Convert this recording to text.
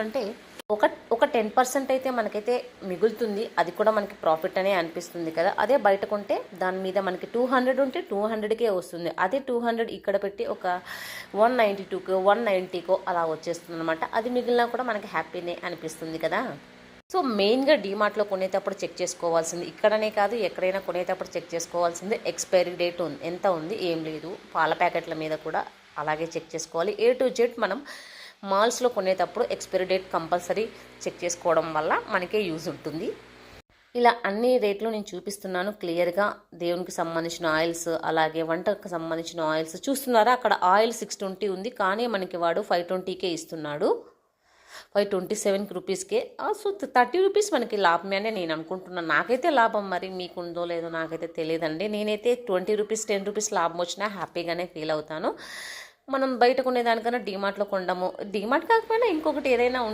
అంటే ఒక ఒక 10% అయితే మనకైతే మిగులుతుంది. అది కూడా మనకి ప్రాఫిట్ అనే అనిపిస్తుంది కదా. అదే బయట కొంటే దాని మీద మనకి 200 ఉంటే 200కే వస్తుంది. అదే 200 ఇక్కడ పెట్టి ఒక 192కో 190కో అలా వచ్చేస్తుంది అనమాట. అది మిగిలినా కూడా మనకి హ్యాపీనే అనిపిస్తుంది కదా. సో మెయిన్గా డీమార్ట్లో కొనేటప్పుడు చెక్ చేసుకోవాల్సింది, ఇక్కడనే కాదు ఎక్కడైనా కొనేటప్పుడు చెక్ చేసుకోవాల్సింది ఎక్స్పైరీ డేట్ ఎంత ఉంది, ఏం లేదు. పాల ప్యాకెట్ల మీద కూడా అలాగే చెక్ చేసుకోవాలి. A to Z మనం మాల్స్లో కొనేటప్పుడు ఎక్స్పైరీ డేట్ కంపల్సరీ చెక్ చేసుకోవడం వల్ల మనకే యూజ్ ఉంటుంది. ఇలా అన్ని రేట్లు నేను చూపిస్తున్నాను క్లియర్గా. దేవునికి సంబంధించిన ఆయిల్స్, అలాగే వంటకు సంబంధించిన ఆయిల్స్ చూస్తున్నారా. అక్కడ ఆయిల్ 620 ఉంది, కానీ మనకి వాడు 520కే ఇస్తున్నాడు. 527 రూపీస్కే. సో 30 రూపీస్ మనకి లాభమే అని నేను అనుకుంటున్నాను. నాకైతే లాభం, మరి మీకు ఉందో లేదో నాకైతే తెలియదండి. నేనైతే 20 రూపీస్ 10 రూపీస్ లాభం వచ్చినా హ్యాపీగానే ఫీల్ అవుతాను. మనం బయట కొనేదానికన్నా డీమార్ట్లో కొండము, డీమార్ట్ కాకపోయినా ఇంకొకటి ఏదైనా